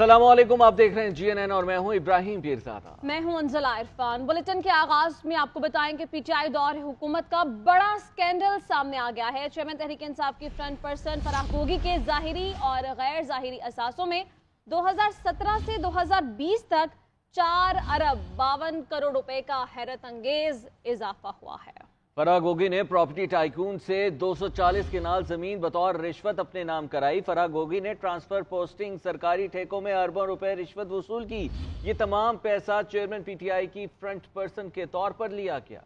अस्सलाम वालेकुम, आप देख रहे हैं GNN और मैं हूं इब्राहिम पीरज़ादा। मैं हूं अंजला इरफान। बुलेटिन के आगाज में आपको बताएं कि PTI दौर हुकूमत का बड़ा स्कैंडल सामने आ गया है। चेयरमैन तहरीक इंसाफ की फ्रंट पर्सन फराह गोगी के ज़ाहिरी और गैर ज़ाहिरी असासों में 2017 से 2020 तक 4 अरब 52 करोड़ रुपए का हैरत अंगेज इजाफा हुआ है। फराह गोगी ने प्रॉपर्टी टाइकून से 240 कनाल जमीन बतौर रिश्वत अपने नाम कराई। फराह गोगी ने ट्रांसफर, पोस्टिंग, सरकारी ठेकों में अरबों रुपए रिश्वत वसूल की। ये तमाम पैसा चेयरमैन PTI की फ्रंट पर्सन के तौर पर लिया गया।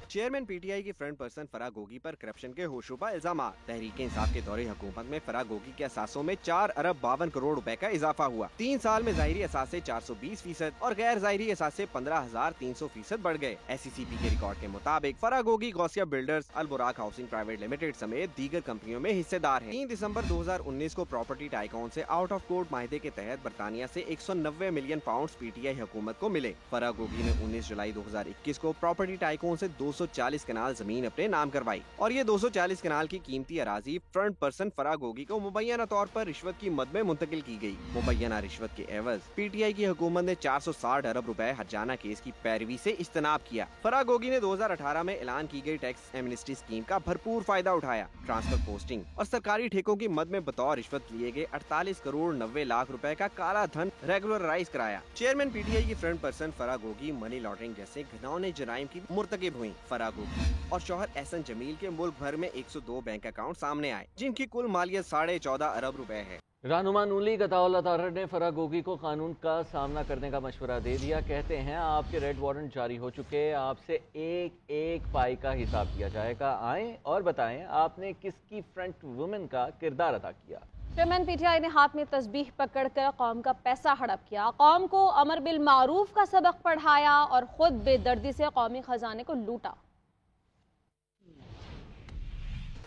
चेयरमैन PTI की फ्रंट पर्सन फराह गोगी पर करप्शन के होशरुबा इल्जाम। तहरीक इंसाफ के दौरे हुकूमत में फराह गोगी के असासों में 4 अरब 52 करोड़ रुपए का इजाफा हुआ। 3 साल में ज़ाहिरी असासे 420% और गैर ज़ाहिरी असासे 15,300% बढ़ गए। SCCP के रिकॉर्ड के मुताबिक फराह गोगी गौसिया बिल्डर्स, अल बुराक हाउसिंग प्राइवेट लिमिटेड समेत दीगर कंपनियों में हिस्सेदार है। 3 दिसंबर 2019 को प्रॉपर्टी टाइकून से आउट ऑफ कोर्ट माहिदे के तहत बरतानिया से 190 मिलियन पाउंड PTI हुकूमत को मिले। फराह गोगी ने 19 जुलाई 2021 को प्रॉपर्टी टाइकून से 240 कनाल जमीन अपने नाम करवाई और ये 240 कनाल की कीमती अराजी फ्रंट पर्सन फराह गोगी को मुबैना तौर पर रिश्वत की मद में मुंतकिल की गई। मुबैना रिश्वत के एवज PTI की हुकूमत ने 460 अरब रुपए हर्जाना केस की पैरवी से इज्तनाब किया। फराह गोगी ने 2018 में ऐलान की गई टैक्स एमनेस्टी स्कीम का भरपूर फायदा उठाया। ट्रांसफर, पोस्टिंग और सरकारी ठेकों की मद में बतौर रिश्वत लिए गए 48 करोड़ 90 लाख रुपए का काला धन रेगुलराइज कराया। चेयरमैन PTI की front person Farah Gogi money laundering जैसे घिनौने जराइम की मुर्तकिब हुई। फराह गोगी और शौहर एहसन जमील के मुल्क भर में 102 बैंक अकाउंट सामने आए, जिनकी कुल मालियत 14.5 अरब रुपए है। रहनुमा नून लीग अताउल्लाह तारड़ ने फराह गोगी को कानून का सामना करने का मशवरा दे दिया। कहते हैं आपके रेड वारंट जारी हो चुके, आपसे एक एक पाई का हिसाब किया जाएगा। आएं और बताएं आपने किसकी फ्रंट वुमेन का किरदार अदा किया। चेयरमैन PTI ने हाथ में तस्बीह पकड़कर कौम का पैसा हड़प किया, कौम को अमर बिल मारूफ का सबक पढ़ाया और खुद बेदर्दी से कौमी खजाने को लूटा।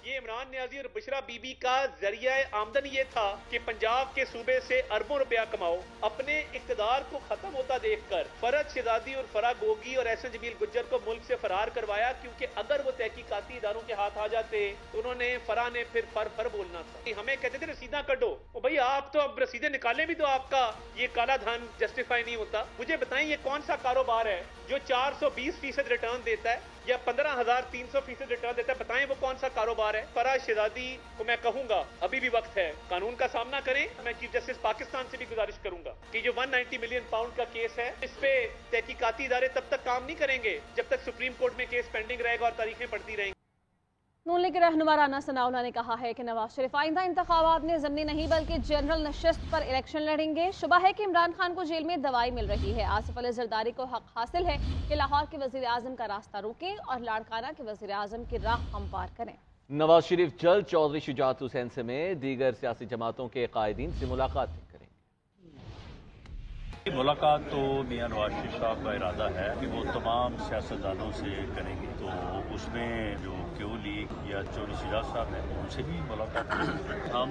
ये इमरान नियाजी और बुशरा बीबी का जरिया आमदन ये था कि पंजाब के सूबे से अरबों रुपया कमाओ। अपने इक़्तिदार को खत्म होता देखकर फरहत शहजादी और फराह गोगी और एहसन जमील गुज्जर को मुल्क से फरार करवाया, क्योंकि अगर वो तहकीकाती इदारों के हाथ आ जाते तो उन्होंने फराह ने फिर फर बोलना था। हमें कहते थे रसीदा कटो, ओ भैया आप तो अब रसीदें निकाले भी तो आपका ये काला धन जस्टिफाई नहीं होता। मुझे बताएं ये कौन सा कारोबार है जो 420% रिटर्न देता है या 15,300% रिटर्न देता है? बताएं वो कौन सा कारोबार है। फराह शहजादी को मैं कहूंगा अभी भी वक्त है, कानून का सामना करें। मैं चीफ जस्टिस पाकिस्तान से भी गुजारिश करूंगा कि जो 190 मिलियन पाउंड का केस है, इस पे तहकीकाती इदारे तब तक काम नहीं करेंगे जब तक सुप्रीम कोर्ट में केस पेंडिंग रहेगा और तारीखें बढ़ती रहेंगी। नून लीग के रहनुमा राना सनाउल्लाह ने कहा है कि नवाज शरीफ आइंदा इंतखाबात में ज़मनी नहीं बल्कि जनरल नशिस्त पर इलेक्शन लड़ेंगे। शुबा है कि इमरान खान को जेल में दवाई मिल रही है। आसिफ अली जरदारी को हक हासिल है कि लाहौर के वज़ीर आज़म का रास्ता रोकें और लाड़काना के वज़ीर आज़म की राह हमवार करें। नवाज शरीफ जल्द चौधरी शुजात हुसैन समेत दीगर सियासी जमातों के कायदीन से मुलाकात करेंगे। मुलाकात तो मियां नवाज शरीफ साहब का इरादा है कि वो तमाम सियासतदानों से करेंगे, तो उसमें जो क्यू लीग या चौधरी शुजात साहब हैं उनसे भी मुलाकात करेंगे। हम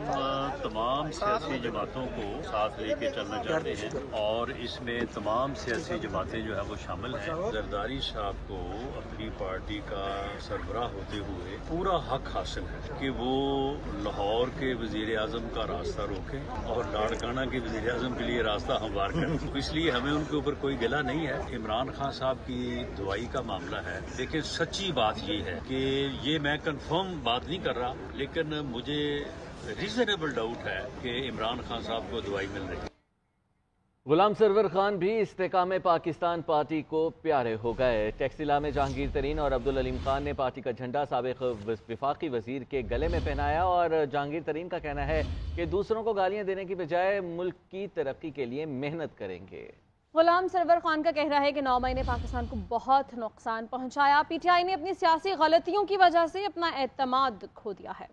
तमाम सियासी जमातों को साथ लेके चलना चाहते हैं और इसमें तमाम सियासी जमातें जो है वो शामिल हैं। जरदारी साहब को अपनी पार्टी का सरबराह होते हुए पूरा हक हासिल है कि वो लाहौर के वज़ीर आज़म का रास्ता रोकें और लाड़काना के वज़ीर आज़म के लिए रास्ता हमवार करें। तो इसलिए हमें उनके ऊपर कोई गिला नहीं है। इमरान खान साहब की दवाई का मामला है, लेकिन सच्ची बात ये है कि ये मैं कंफर्म बात नहीं कर रहा, लेकिन मुझे रीजनेबल डाउट है कि इमरान खान साहब को दवाई मिल रही है। गुलाम सरवर खान भी इस्तेकाम पाकिस्तान पार्टी को प्यारे हो गए। टेक्सटिला में जहांगीर तरीन और अब्दुल अलीम खान ने पार्टी का झंडा साबिक वफाकी वजीर के गले में पहनाया और जहांगीर तरीन का कहना है कि दूसरों को गालियां देने की बजाय मुल्क की तरक्की के लिए मेहनत करेंगे। गुलाम सरवर खान का कहना है कि 9 मई ने पाकिस्तान को बहुत नुकसान पहुंचाया। PTI ने अपनी सियासी गलतियों की वजह से अपना एतमाद खो दिया है।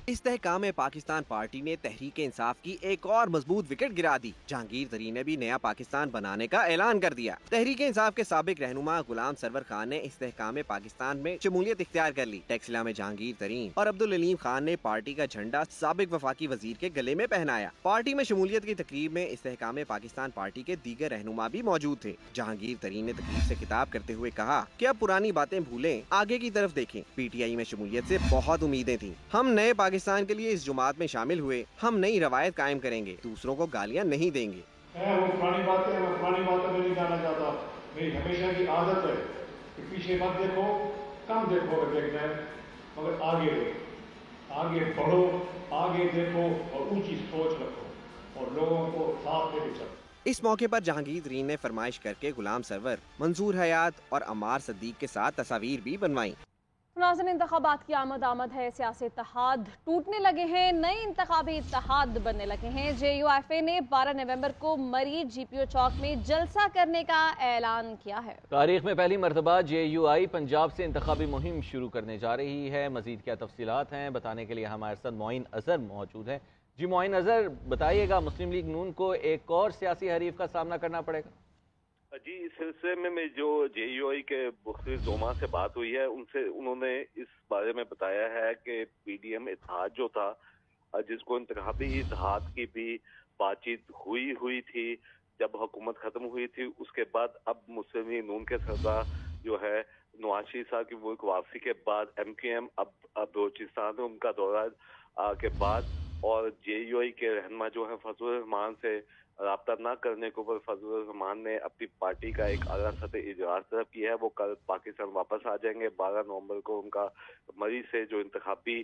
इस्तेहकाम पाकिस्तान पार्टी ने तहरीक इंसाफ की एक और मजबूत विकेट गिरा दी। जहांगीर तरीन ने भी नया पाकिस्तान बनाने का ऐलान कर दिया। तहरीक इंसाफ के साबिक रहनुमा गुलाम सरवर खान ने इस्तेहकाम पाकिस्तान में शमूलियत इख्तियार कर ली। टेक्सटिला में जहांगीर तरीन और अब्दुल अलीम खान ने पार्टी का झंडा साबिक वफाकी वजीर के गले में पहनाया। पार्टी में शमूलियत की तकरीब में इस्तेहकाम पाकिस्तान पार्टी के दीगर रहनुमा भी मौजूद थे। जहांगीर तरीन ने तकरीब से खिताब करते हुए कहा कि अब पुरानी बातें भूलें, आगे की तरफ देखें। PTI में शमूलियत से बहुत उम्मीदें थी। हम नए पाकिस्तान के लिए इस जुमात में शामिल हुए। हम नई रवायत कायम करेंगे, दूसरों को गालियाँ नहीं देंगे। वो पुरानी बातें में नहीं जाना चाहता। मेरी हमेशा की आदत है कि पीछे मत देखो, कम देखो अगर देखना है, मगर आगे देखो, आगे बढ़ो, आगे देखो और ऊंची सोच रखो और लोगों को साथ में चलो। इस मौके पर जहांगीर तरीन ने फरमाइश करके गुलाम सरवर, मंसूर हयात और अम्मार सद्दीक के साथ तस्वीर भी बनवाई। नाज़रीन, इंतखाबात की आमद है, सियासी इत्तेहाद टूटने लगे हैं, नए इंतखाबी इत्तेहाद बनने लगे हैं। JUIF ने 12 नवंबर को मरी GPO चौक में जलसा करने का ऐलान किया है। तारीख में पहली मरतबा JUI पंजाब से इंतखाबी मुहिम शुरू करने जा रही है। मजीद क्या तफसीलात हैं बताने के लिए हमारे साथ मोइन अजहर मौजूद है। जी मोइन अजहर, बताइएगा, मुस्लिम लीग नून को एक और सियासी हरीफ का सामना करना पड़ेगा? जी, इस सिलसिले में जो JUI के मुख्तलिफ ज़ोमा से बात हुई है, उन्होंने इस बारे में बताया है कि PDM इत्तेहाद जो था, जिसको इंतखाबी इत्तेहाद की भी बातचीत हुई थी जब हुकूमत खत्म हुई थी, उसके बाद अब मुस्लिम लीग नून के सरदार जो है नवाज शरीफ साहब की मुल्क वापसी के बाद MQM अब बलोचिस्तान में उनका दौरा के बाद और JUI के रहनुमा जो है फजलुर रहमान से राब्ता न करने के ऊपर फजलुर रहमान ने अपनी पार्टी का एक आला सतह इजलास तलब किया है। वो कल पाकिस्तान वापस आ जाएंगे। 12 नवंबर को उनका मरी से जो इंतखाबी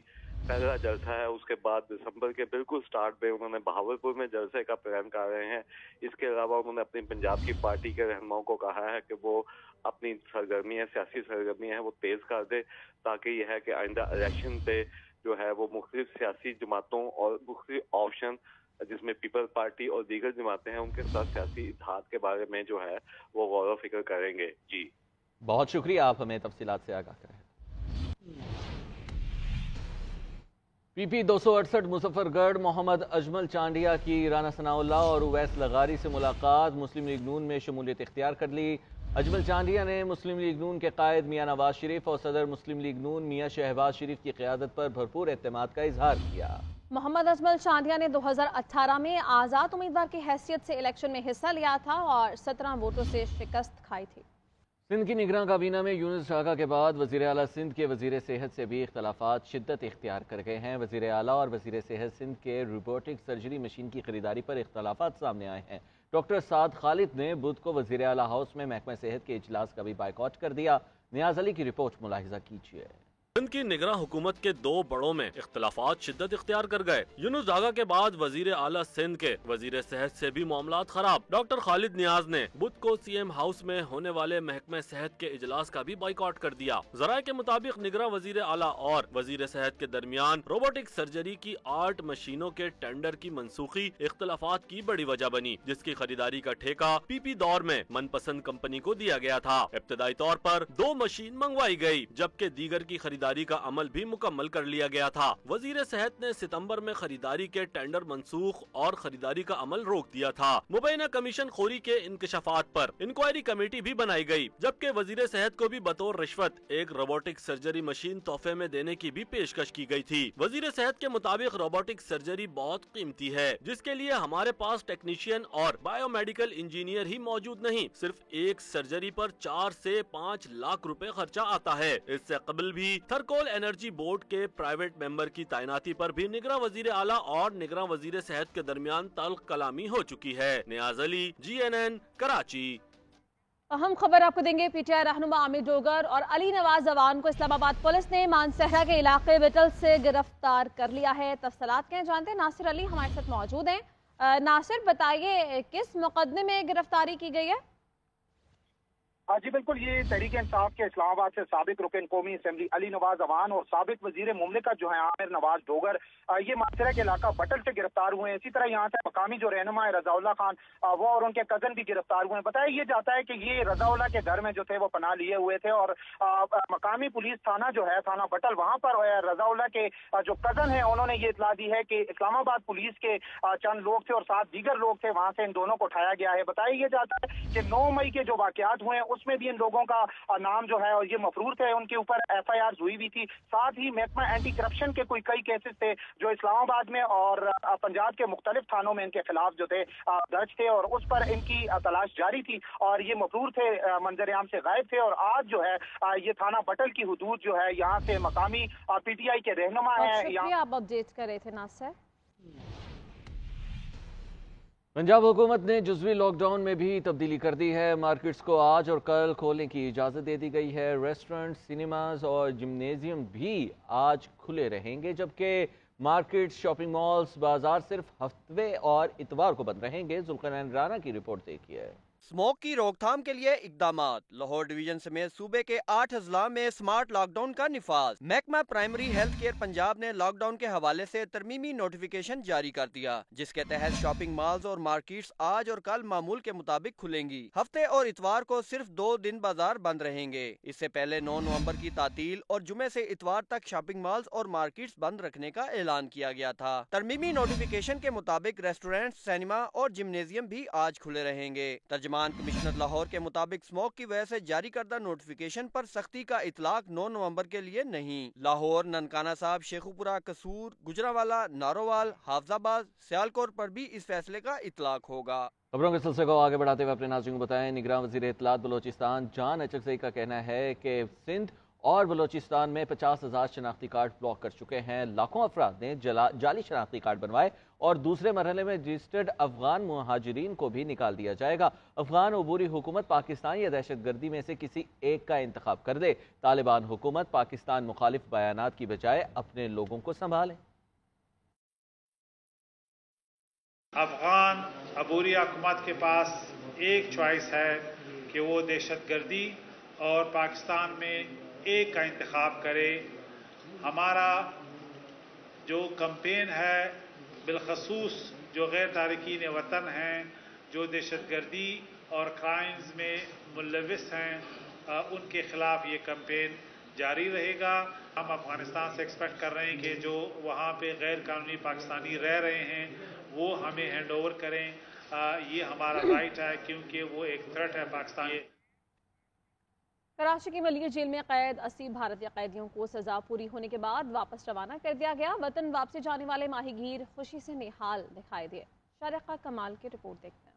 पहला जलसा है, उसके बाद दिसंबर के बिल्कुल स्टार्ट में उन्होंने बहावलपुर में जलसे का प्लान कर रहे हैं। इसके अलावा उन्होंने अपनी पंजाब की पार्टी के रहनुमाओं को कहा है कि वो अपनी सियासी सरगर्मी है वो तेज कर दे, ताकि यह है कि आइंदा इलेक्शन पे जो है वो मुख्तलिफ सियासी जमातों और मुख्तलिफ ऑप्शन जिसमें पीपल पार्टी और दीगर जमातें हैं उनके साथ सियासी इत्तेहाद के बारे में जो है वो गौर फिक्र करेंगे। जी बहुत शुक्रिया, आप हमें तफसीलात से आगाह करें। PP 268 मुजफ्फरगढ़ मोहम्मद अजमल चांडिया की राना सनाउल्लाह और उवैस लगारी से मुलाकात, मुस्लिम लीग नून में शमूलियत इख्तियार कर ली। अजमल चांडिया ने मुस्लिम लीग नून के कायद मियां नवाज शरीफ और सदर मुस्लिम लीग नून मियां शहबाज शरीफ की क़ियादत पर भरपूर एतमाद का इजहार किया। मोहम्मद अजमल चांडिया ने 2018 में आज़ाद उम्मीदवार की हैसियत से इलेक्शन में हिस्सा लिया था और 17 वोटों से शिकस्त खाई थी। सिंध की निगरान काबीना में यूनुस शाका के बाद वज़ीर आला सिंध के वज़ीर सेहत से भी इख्तलाफात शिद्दत इख्तियार कर गए हैं। वज़ीर आला और वज़ीर सेहत सिंध के रोबोटिक सर्जरी मशीन की खरीदारी पर इख्तलाफात सामने आए हैं। डॉक्टर साद खालिद ने बुध को वज़ीर आला हाउस में महकमा सेहत के इजलास का भी बायकॉट कर दिया। नियाज अली की रिपोर्ट मुलाहिजा कीजिए। सिंध की निगरान हुकूमत के दो बड़ों में इख्तलाफात शिद्दत इख्तियार कर गए। यूनुस डागा के बाद वजीर आला सिंध के वजीर सेहत से भी मामलात खराब। डॉक्टर खालिद नियाज ने बुध को CM हाउस में होने वाले महकमे सेहत के इजलास का भी बाइकआउट कर दिया। जराये के मुताबिक निगरान वजीर आला और वजीर सेहत के दरमियान रोबोटिक सर्जरी की 8 मशीनों के टेंडर की मनसूखी इख्तलाफात की बड़ी वजह बनी, जिसकी खरीदारी का ठेका PP दौर में मनपसंद कंपनी को दिया गया था। इब्तदाई तौर पर 2 मशीन मंगवाई गयी, जबकि दीगर की खरीदारी का अमल भी मुकम्मल कर लिया गया था। वजीर सेहत ने सितंबर में खरीदारी के टेंडर मनसूख और खरीदारी का अमल रोक दिया था। मुबैना कमीशन खोरी के इंकशाफात पर इंक्वायरी कमेटी भी बनाई गई, जबकि वजीर सेहत को भी बतौर रिश्वत एक रोबोटिक सर्जरी मशीन तोहफे में देने की भी पेशकश की गई थी। वजीर सेहत के मुताबिक रोबोटिक सर्जरी बहुत कीमती है, जिसके लिए हमारे पास टेक्नीशियन और बायोमेडिकल इंजीनियर ही मौजूद नहीं। सिर्फ एक सर्जरी पर 4 से 5 लाख रुपए खर्चा आता है। इससे कबल भी थर्कोल एनर्जी बोर्ड के प्राइवेट मेंबर की तैनाती पर भी निगरान वजीर आला और निगरान वजीर सेहत के दरमियान तल्ख कलामी हो चुकी है। नियाज अली, GNN, कराची। अहम खबर आपको देंगे। PTI रहनुमा आमिर डोगर और अली नवाज जवान को इस्लामाबाद पुलिस ने मानसहरा के इलाके विटल से गिरफ्तार कर लिया है। तफसीलात क्या जानते हैं, नासिर अली हमारे साथ मौजूद हैं। नासिर, बताइए किस मुकदमे में गिरफ्तारी की गई है? जी बिल्कुल, ये तहरीक इंसाफ के इस्लामाबाद से साबिक रुकन कौमी असेंबली अली नवाज अवान और साबिक वजीर मुमलिकत जो है आमिर नवाज डोगर ये मानसरा के इलाका बटल से गिरफ्तार हुए हैं। इसी तरह यहाँ से मकामी जो रहनुमा है रजाउल्ला खान वो और उनके कजन भी गिरफ्तार हुए हैं। बताया ये जाता है कि ये रजाउल्ला के घर में जो थे वो पनाह लिए हुए थे और मकामी पुलिस थाना जो है थाना बटल वहाँ पर रजाउल्ला के जो कजन है उन्होंने ये इतला दी है कि इस्लामाबाद पुलिस के चंद लोग थे और 7 दीगर लोग थे, वहाँ से इन दोनों को उठाया गया है। बताया ये जाता है कि 9 मई के जो वाकयात हुए उसमें भी इन लोगों का नाम जो है और ये मफरूर थे, उनके ऊपर FIR हुई हुई थी। साथ ही महकमा एंटी करप्शन के कई केसेस थे जो इस्लामाबाद में और पंजाब के मुख्तलिफ थानों में इनके खिलाफ जो थे दर्ज थे, और उस पर इनकी तलाश जारी थी और ये मफरूर थे, मंजर-ए-आम से गायब थे। और आज जो है ये थाना बटल की हुदूद जो है, यहाँ से मकामी PTI के रहनुमा है। आप अपडेट कर रहे थे नासिर। पंजाब हुकूमत ने जुज़वी लॉकडाउन में भी तब्दीली कर दी है। मार्केट्स को आज और कल खोलने की इजाज़त दे दी गई है। रेस्टोरेंट, सिनेमाज और जिम्नेजियम भी आज खुले रहेंगे, जबकि मार्केट्स, शॉपिंग मॉल्स, बाजार सिर्फ हफ्ते और इतवार को बंद रहेंगे। जुल्करनैन राना की रिपोर्ट देखिए। स्मोक की रोकथाम के लिए इकदामात। लाहौर डिवीजन समेत सूबे के 8 अजला में स्मार्ट लॉकडाउन का निफाज। महकमा प्राइमरी हेल्थ केयर पंजाब ने लॉकडाउन के हवाले से तरमीमी नोटिफिकेशन जारी कर दिया, जिसके तहत शॉपिंग मॉल्स और मार्केट्स आज और कल मामूल के मुताबिक खुलेंगी। हफ्ते और इतवार को सिर्फ 2 दिन बाजार बंद रहेंगे। इससे पहले 9 नवंबर की तातील और जुमे से इतवार तक शॉपिंग मॉल्स और मार्केट्स बंद रखने का ऐलान किया गया था। तरमीमी नोटिफिकेशन के मुताबिक रेस्टोरेंट, सिनेमा और जिम्नेजियम भी आज खुले रहेंगे। कमिश्नर लाहौर के मुताबिक स्मोक की वजह से जारी करदा नोटिफिकेशन पर सख्ती का इतलाक 9 नवंबर के लिए नहीं। लाहौर, ननकाना साहब, शेखुपुरा, कसूर, गुजरावाला, नारोवाल, हाफजाबाद, सियालकोट पर भी इस फैसले का इतलाक होगा। खबरों के सिलसिले को आगे बढ़ाते हुए अपने नाज़रीन को बताएं, निगरान वज़ीर इत्तलात बलोचिस्तान जान अचकज़ई का कहना है कि सिंध और बलोचिस्तान में 50,000 शनाख्ती कार्ड ब्लॉक कर चुके हैं। लाखों अफराद ने जाली शनाख्ती कार्ड बनवाए और दूसरे मरहले में रजिस्टर्ड अफगान मुहाजिरीन को भी निकाल दिया जाएगा। अफगान अबूरी हुकूमत पाकिस्तान या दहशतगर्दी में से किसी एक का इंतखाब कर दे। तालिबान हुकूमत पाकिस्तान मुखालिफ बयानात की बजाय अपने लोगों को संभाले। अफगान अबूरी हुकूमत के पास एक चॉइस है कि वो दहशतगर्दी और पाकिस्तान में एक का इंतखाब करे। हमारा जो कैंपेन है बिलखसूस जो गैर तारिकीन वतन हैं, जो दहशतगर्दी और क्राइम्स में मुलविस हैं, उनके खिलाफ ये कैंपेन जारी रहेगा। हम अफगानिस्तान से एक्सपेक्ट कर रहे हैं कि जो वहाँ पे गैर कानूनी पाकिस्तानी रह रहे हैं वो हमें हैंड ओवर करें। ये हमारा राइट है क्योंकि वो एक थ्रेट है पाकिस्तान। कराची की मलिया जेल में कैद 80 भारतीय कैदियों को सजा पूरी होने के बाद वापस रवाना कर दिया गया। वतन वापसी जाने वाले माहीगीर खुशी से निहाल दिखाई दिए। शारिका कमाल की रिपोर्ट देखते हैं।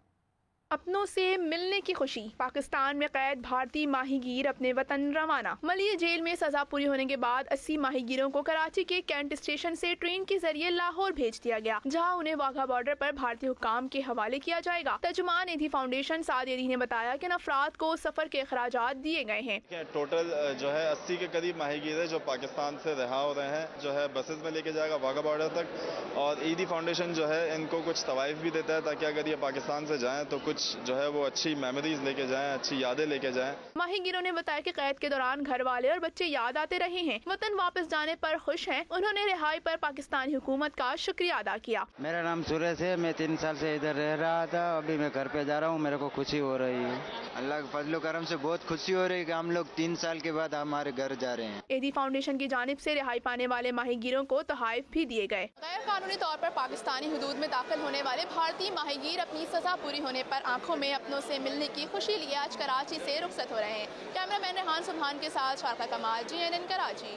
अपनों से मिलने की खुशी, पाकिस्तान में कैद भारतीय माहीगीर अपने वतन रवाना। मलिया जेल में सजा पूरी होने के बाद 80 माहीगीरों को कराची के कैंट स्टेशन से ट्रेन के जरिए लाहौर भेज दिया गया, जहां उन्हें वाघा बॉर्डर पर भारतीय हुक्काम के हवाले किया जाएगा। तर्जुमान एधी फाउंडेशन साद एधी ने बताया कि अफराद को सफर के अखराजात दिए गए हैं। टोटल जो है 80 के करीब माहीगीर है जो पाकिस्तान से रिहा हो रहे हैं, जो है बसेस में लेके जाएगा वाघा बॉर्डर तक। और ईदी फाउंडेशन जो है इनको कुछ तवाइफ भी देता है ताकि अगर ये पाकिस्तान से जाएं तो कुछ जो है वो अच्छी मेमोरीज लेके जाएं, अच्छी यादें लेके जाएं। माहीगीरों ने बताया कि कैद के दौरान घर वाले और बच्चे याद आते रहे हैं। वतन वापस जाने पर खुश हैं। उन्होंने रिहाई पर पाकिस्तानी हुकूमत का शुक्रिया अदा किया। मेरा नाम सुरेश है, मैं 3 साल से इधर रह रहा था, अभी मैं घर पे जा रहा हूँ। मेरे को खुशी हो रही है, अल्लाह के फजल करम से बहुत खुशी हो रही है कि हम लोग 3 साल के बाद हमारे घर जा रहे हैं। एदी फाउंडेशन की जानिब से रिहाई पाने वाले माहीगीरों को तोहफे भी दिए गए। गैर कानूनी तौर पर पाकिस्तानी हुदूद में दाखिल होने वाले भारतीय माहीगीर अपनी सजा पूरी होने पर आंखों में अपनों से मिलने की खुशी लिए आज कराची से रुखसत हो रहे हैं। कैमरामैन रेहान सुभान के साथ शारका कमाल, GNN कराची।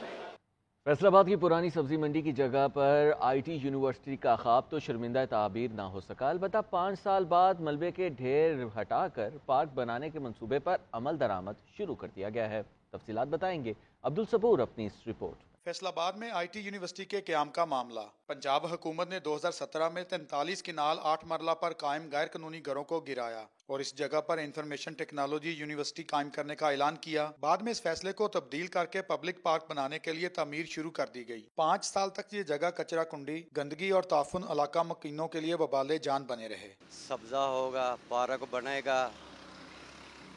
फैसलाबाद की पुरानी सब्जी मंडी की जगह पर IT यूनिवर्सिटी का ख्वाब तो शर्मिंदा ताबीर ना हो सका। अलबत्ता 5 साल बाद मलबे के ढेर हटाकर पार्क बनाने के मंसूबे पर अमल दरामद शुरू कर दिया गया है। तफसीलात बताएंगे अब्दुल सबूर अपनी इस रिपोर्ट। फैसलाबाद में IT यूनिवर्सिटी के क़याम का मामला। पंजाब हुकूमत ने 2017 में 43 किनाल 8 मरला पर कायम गैर कानूनी घरों को गिराया और इस जगह पर इंफॉर्मेशन टेक्नोलॉजी यूनिवर्सिटी कायम करने का ऐलान किया। बाद में इस फैसले को तब्दील करके पब्लिक पार्क बनाने के लिए तामीर शुरू कर दी गई। 5 साल तक ये जगह कचरा कुंडी, गंदगी और ताफुन इलाका मकीनों के लिए वबाले जान बने रहे। सब्जा होगा, पार्क बनेगा,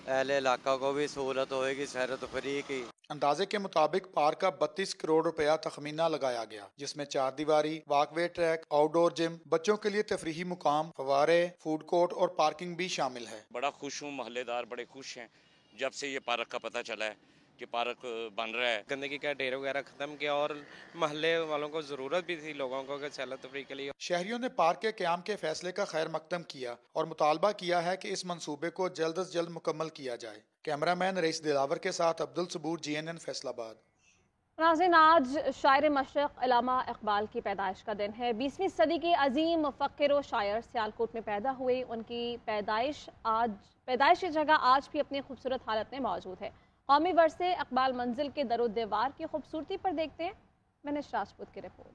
अहले इलाका को भी सहूलत होगी सैर तफरीह की। अंदाजे के मुताबिक पार्क का 32 करोड़ रुपया तखमीना लगाया गया, जिसमें 4 दीवारी, वॉकवे ट्रैक, आउटडोर जिम, बच्चों के लिए तफरीही मुकाम, फवारे, फूड कोर्ट और पार्किंग भी शामिल है। बड़ा खुश हूँ, महल्लेदार बड़े खुश हैं जब से ये पार्क का पता चला है। कि पार्क बन रहा है। गंदगी का ढेर वगैरह खत्म किया और महल्ले वालों को जरूरत भी थी लोगों को कि सैर तफरीह के लिए। शहरियों ने पार्क के क़याम के फैसले का खैर मकदम किया और मुतालबा किया है कि इस मंसूबे को जल्द अज जल्द मुकम्मल किया जाए। कैमरामैन रईस दिलावर के साथ अब्दुल सबूर, GNN फैसलाबाद। नाज़रीन, आज शायर मशरक़ अल्लामा इकबाल की पैदाइश का दिन है। 20वीं सदी के अजीम मुफ़क्किर व शायर सियालकोट में पैदा हुए। उनकी पैदाइश की जगह आज भी अपनी खूबसूरत हालत में मौजूद है। कौमी वर्से इकबाल मंजिल के दरो दीवार की खूबसूरती पर देखते हैं मैंने राजपूत की रिपोर्ट।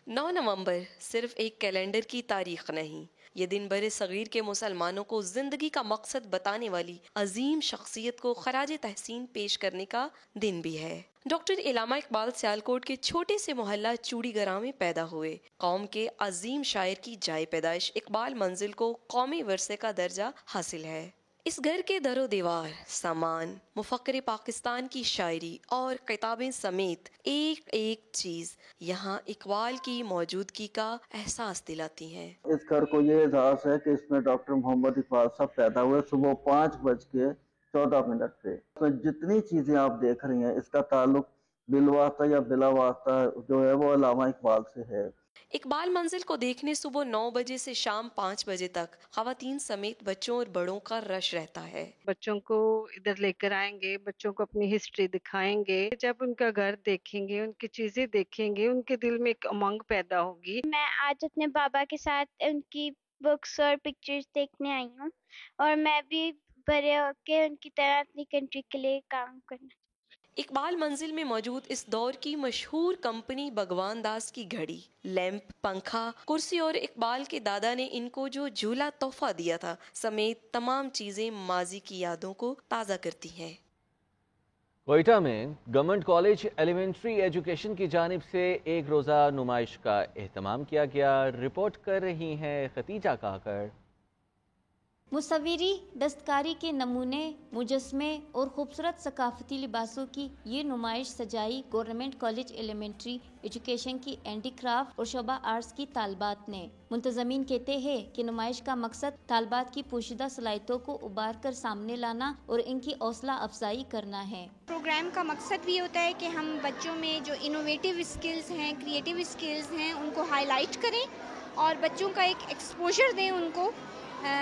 9 नवंबर सिर्फ एक कैलेंडर की तारीख नहीं, ये दिन बड़े सगीर के मुसलमानों को जिंदगी का मकसद बताने वाली अजीम शख्सियत को खराज तहसीन पेश करने का दिन भी है। डॉक्टर अल्लामा इकबाल सियालकोट के छोटे से मोहल्ला चूड़ीगरा में पैदा हुए। कौम के अजीम शायर की जाए पैदाइश इकबाल मंजिल को कौमी वर्से का दर्जा हासिल है। इस घर के दरो दीवार, सामान, मुफक्किर पाकिस्तान की शायरी और किताबें समेत एक एक चीज यहाँ इकबाल की मौजूदगी का एहसास दिलाती हैं। इस घर को ये एहसास है कि इसमें डॉक्टर मोहम्मद इकबाल साहब पैदा हुए सुबह 5:14 पे। तो जितनी चीजें आप देख रही हैं इसका ताल्लुक बिलवास्ता या बिलावास्ता जो है वो अल्लामा इकबाल से है। इकबाल मंजिल को देखने सुबह 9 बजे से शाम 5 बजे तक खवातीन समेत बच्चों और बड़ों का रश रहता है। बच्चों को इधर लेकर आएंगे, बच्चों को अपनी हिस्ट्री दिखाएंगे। जब उनका घर देखेंगे, उनकी चीजें देखेंगे, उनके दिल में एक उमंग पैदा होगी। मैं आज अपने बाबा के साथ उनकी बुक्स और पिक्चर्स देखने आई हूँ और मैं भी बड़े होके उनकी तरह अपनी कंट्री के लिए काम करना। इकबाल मंजिल में मौजूद इस दौर की मशहूर कंपनी भगवान दास की घड़ी, लैंप, पंखा, कुर्सी और इकबाल के दादा ने इनको जो झूला तोहफा दिया था समेत तमाम चीजें माजी की यादों को ताज़ा करती हैं। कोयटा में गवर्नमेंट कॉलेज एलिमेंट्री एजुकेशन की जानिब से एक रोज़ा नुमाइश का एहतमाम किया गया। रिपोर्ट कर रही हैं खतीजा काकर। मुसव्विरी, दस्तकारी के नमूने, मुजस्मे और खूबसूरत सकाफती लिबासों की ये नुमाइश सजाई गवर्नमेंट कॉलेज एलिमेंट्री एजुकेशन की हैंडीक्राफ्ट और शोबा आर्ट्स की तालबात ने। मुंतजमीन कहते हैं कि नुमाइश का मकसद तालबात की पोशीदा सलाहियतों को उबार कर सामने लाना और इनकी हौसला अफजाई करना है। प्रोग्राम का मकसद भी होता है कि हम बच्चों में जो इनोवेटिव स्किल्स हैं, क्रिएटिव स्किल्स हैं, उनको हाईलाइट करें और बच्चों का एक एक्सपोजर दें उनको,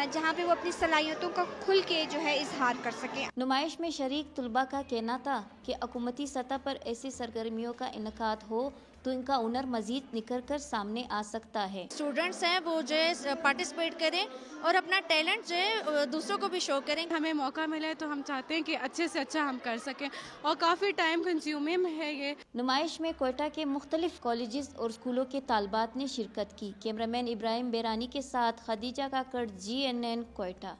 जहाँ पे वो अपनी सलाहियतों का खुल के जो है इजहार कर सकें। नुमाइश में शरीक तुलबा का कहना था कि हुकूमती सतह पर ऐसी सरगर्मियों का इनकाद हो तो इनका हुनर मजीद निखर कर सामने आ सकता है। स्टूडेंट्स हैं वो जो है पार्टिसिपेट करें और अपना टैलेंट जो है दूसरों को भी शो करें। हमें मौका मिले तो हम चाहते हैं कि अच्छे से अच्छा हम कर सकें और काफ़ी टाइम कंज्यूमिंग है ये। नुमाइश में कोयटा के मुख्तलिफ कॉलेजेस और स्कूलों के तालबात ने शिरकत की। कैमरामैन इब्राहिम बेरानी के साथ खदीजा काकड़, GNN कोयटा।